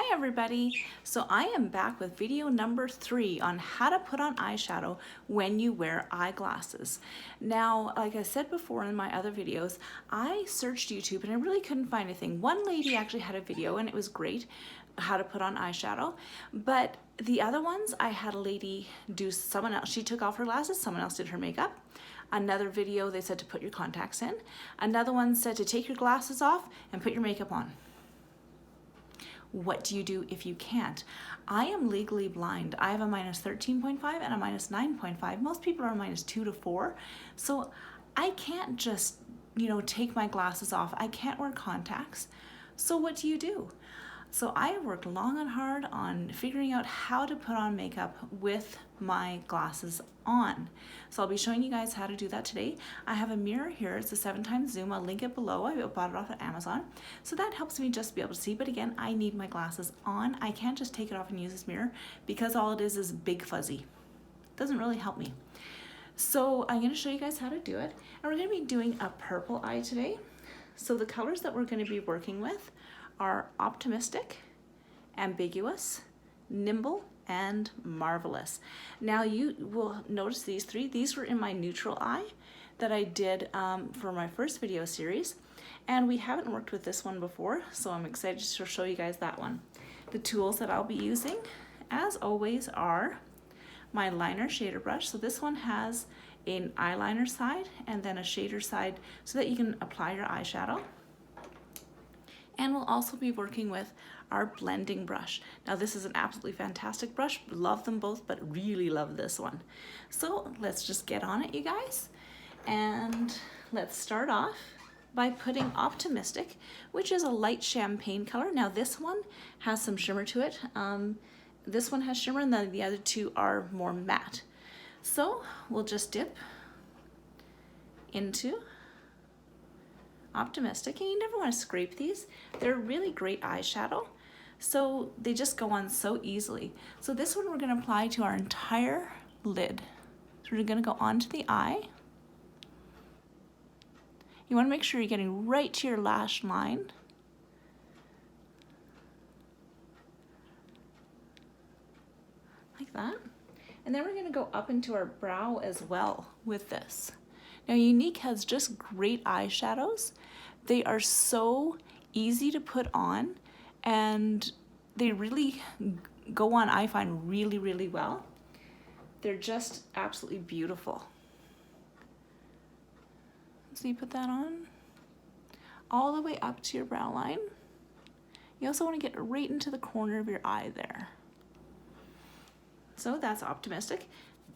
Hi everybody! So I am back with video number 3 on how to put on eyeshadow when you wear eyeglasses. Now, like I said before in my other videos, I searched YouTube and I really couldn't find anything. One lady actually had a video and it was great, how to put on eyeshadow, but the other ones I had a lady do, someone else, she took off her glasses, someone else did her makeup. Another video they said to put your contacts in. Another one said to take your glasses off and put your makeup on. What do you do if you can't? I am legally blind. I have a minus 13.5 and a minus 9.5. Most people are minus 2 to 4. So I can't just, take my glasses off. I can't wear contacts. So what do you do? So I have worked long and hard on figuring out how to put on makeup with my glasses on. So I'll be showing you guys how to do that today. I have a mirror here. It's a 7x zoom. I'll link it below. I bought it off of Amazon. So that helps me just be able to see. But again, I need my glasses on. I can't just take it off and use this mirror because all it is big fuzzy. It doesn't really help me. So I'm going to show you guys how to do it. And we're going to be doing a purple eye today. So the colors that we're going to be working with are Optimistic, Ambiguous, Nimble, and Marvelous. Now you will notice these three. These were in my neutral eye that I did for my first video series, and we haven't worked with this one before, so I'm excited to show you guys that one. The tools that I'll be using, as always, are my liner shader brush. So this one has an eyeliner side and then a shader side so that you can apply your eyeshadow. And we'll also be working with our blending brush. Now this is an absolutely fantastic brush. Love them both, but really love this one. So let's just get on it, you guys. And let's start off by putting Optimistic, which is a light champagne color. Now this one has some shimmer to it. This one has shimmer and then the other two are more matte. So we'll just dip into Optimistic, and you never want to scrape these. They're really great eyeshadow, so they just go on so easily. So this one we're going to apply to our entire lid. So we're going to go onto the eye. You want to make sure you're getting right to your lash line. Like that. And then we're going to go up into our brow as well with this. Now Unique has just great eyeshadows. They are so easy to put on and they really go on, I find, really, really well. They're just absolutely beautiful. So you put that on all the way up to your brow line. You also want to get right into the corner of your eye there. So that's Optimistic.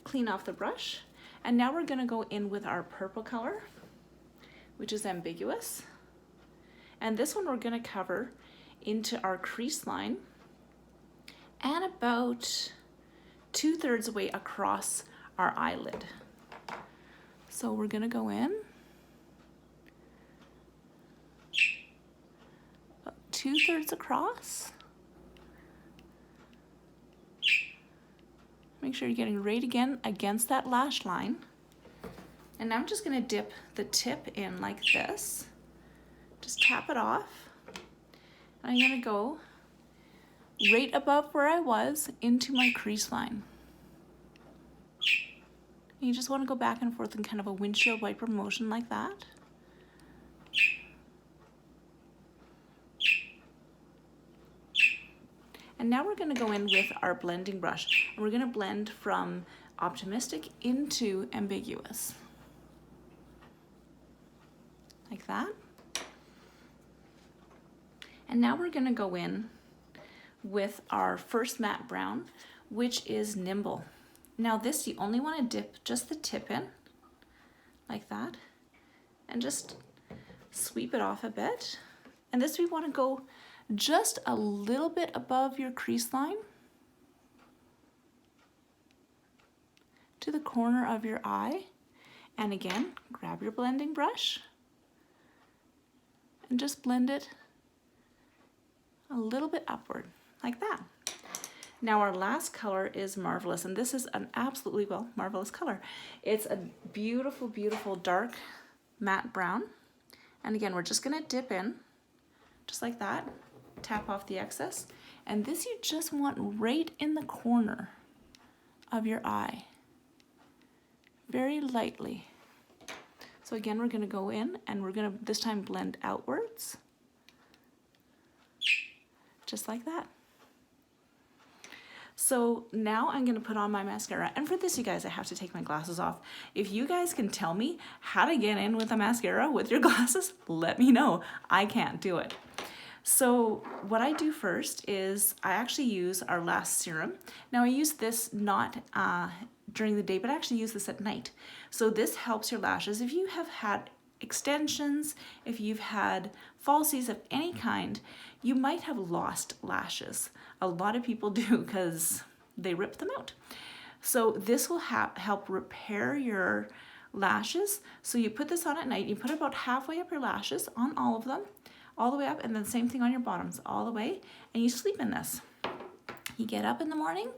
Clean off the brush. And now we're going to go in with our purple color, which is Ambiguous. And this one we're going to cover into our crease line and about 2/3 way across our eyelid. So we're going to go in about 2/3 across. Make sure you're getting right again against that lash line. And now I'm just going to dip the tip in like this. Just tap it off. And I'm going to go right above where I was into my crease line. And you just want to go back and forth in kind of a windshield wiper motion like that. And now we're going to go in with our blending brush, and we're going to blend from Optimistic into Ambiguous. Like that. And now we're going to go in with our first matte brown, which is Nimble. Now this, you only want to dip just the tip in, like that, and just sweep it off a bit. And this we want to go just a little bit above your crease line to the corner of your eye. And again, grab your blending brush and just blend it a little bit upward like that. Now our last color is Marvelous, and this is an absolutely, marvelous color. It's a beautiful, beautiful dark matte brown. And again, we're just gonna dip in just like that. tap off the excess. And this you just want right in the corner of your eye, very lightly. So again, we're gonna go in and we're gonna this time blend outwards, just like that. So now I'm gonna put on my mascara. And for this, you guys, I have to take my glasses off. If you guys can tell me how to get in with a mascara with your glasses, let me know. I can't do it. So what I do first is I actually use our Lash Serum. Now I use this not during the day, but I actually use this at night. So this helps your lashes. If you have had extensions, if you've had falsies of any kind, you might have lost lashes. A lot of people do because they rip them out. So this will help repair your lashes. So you put this on at night, you put about halfway up your lashes on all of them, all the way up, and then same thing on your bottoms, all the way, and you sleep in this. You get up in the morning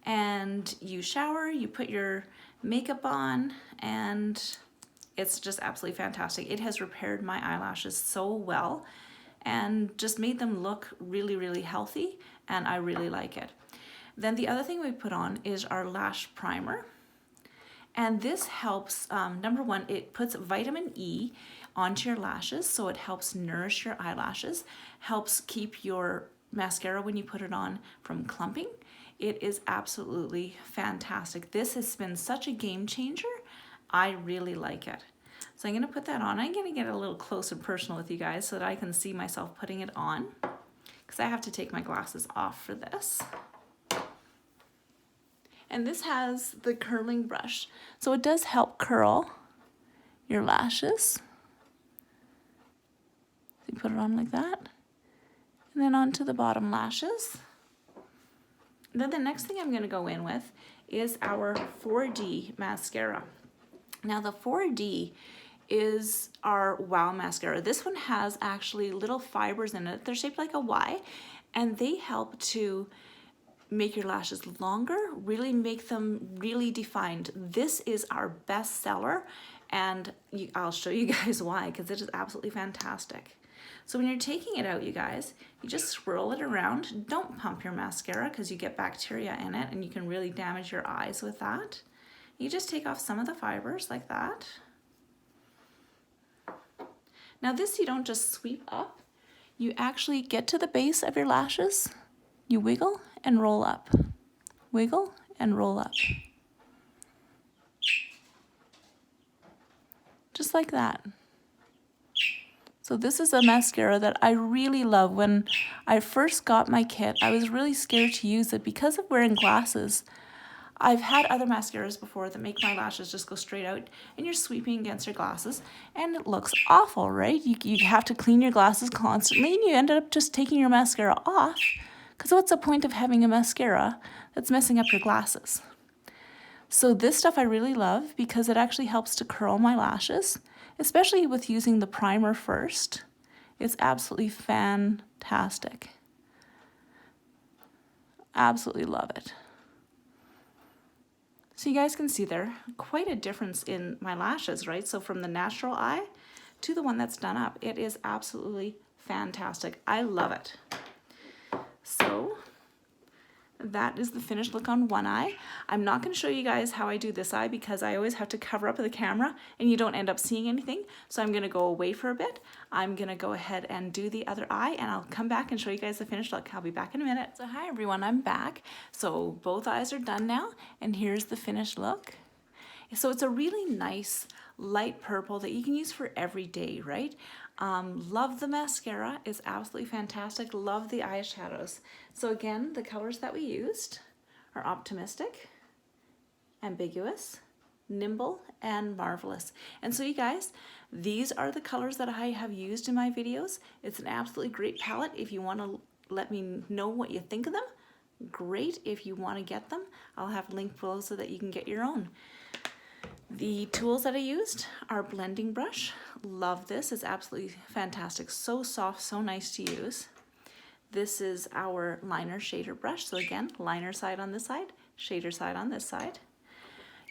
and you shower, you put your makeup on, and it's just absolutely fantastic. It has repaired my eyelashes so well and just made them look really, really healthy, and I really like it. Then the other thing we put on is our lash primer. And this helps, number one, it puts vitamin E onto your lashes, so it helps nourish your eyelashes, helps keep your mascara when you put it on from clumping. It is absolutely fantastic. This has been such a game changer. I really like it. So I'm gonna put that on. I'm gonna get a little close and personal with you guys so that I can see myself putting it on, because I have to take my glasses off for this. And this has the curling brush. So it does help curl your lashes. So you put it on like that. And then onto the bottom lashes. And then the next thing I'm gonna go in with is our 4D mascara. Now the 4D is our Wow mascara. This one has actually little fibers in it. They're shaped like a Y, and they help to make your lashes longer, really make them really defined. This is our best seller, and I'll show you guys why, because it is absolutely fantastic. So when you're taking it out, you guys, you just swirl it around. Don't pump your mascara because you get bacteria in it and you can really damage your eyes with that. You just take off some of the fibers like that. Now this, you don't just sweep up, you actually get to the base of your lashes, you wiggle and roll up, wiggle and roll up. Just like that. So this is a mascara that I really love. When I first got my kit, I was really scared to use it because of wearing glasses. I've had other mascaras before that make my lashes just go straight out, and you're sweeping against your glasses and it looks awful, right? You have to clean your glasses constantly and you end up just taking your mascara off, because what's the point of having a mascara that's messing up your glasses? So this stuff I really love because it actually helps to curl my lashes, especially with using the primer first. It's absolutely fantastic. Absolutely love it. So you guys can see there, quite a difference in my lashes, right? So from the natural eye to the one that's done up, it is absolutely fantastic. I love it. So that is the finished look on one eye. I'm not going to show you guys how I do this eye because I always have to cover up the camera and you don't end up seeing anything. So I'm going to go away for a bit. I'm going to go ahead and do the other eye and I'll come back and show you guys the finished look. I'll be back in a minute. So hi everyone, I'm back. So both eyes are done now and here's the finished look. So it's a really nice light purple that you can use for every day, right? Love the mascara, it's absolutely fantastic. Love the eyeshadows. So again, the colors that we used are Optimistic, Ambiguous, Nimble, and Marvelous. And so you guys, these are the colors that I have used in my videos. It's an absolutely great palette. If you want to let me know what you think of them, great. If you want to get them, I'll have a link below so that you can get your own. The tools that I used are blending brush. Love this, it's absolutely fantastic. So soft, so nice to use. This is our liner shader brush. So again, liner side on this side, shader side on this side.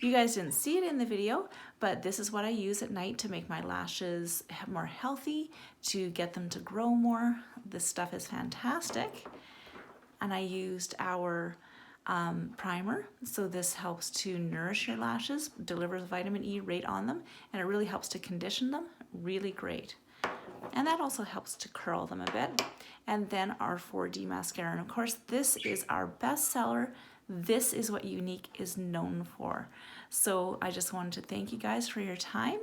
You guys didn't see it in the video, but this is what I use at night to make my lashes more healthy, to get them to grow more. This stuff is fantastic. And I used our primer, so this helps to nourish your lashes, delivers vitamin E right on them, and it really helps to condition them. Really great. And that also helps to curl them a bit. And then our 4D mascara, and of course this is our best seller. This is what Younique is known for. So I just wanted to thank you guys for your time,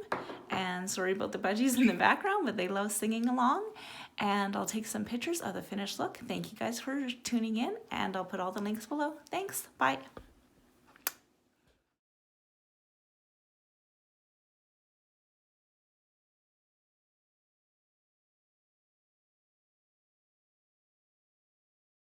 and sorry about the budgies in the background, but they love singing along. And I'll take some pictures of the finished look. Thank you guys for tuning in, and I'll put all the links below. Thanks, bye.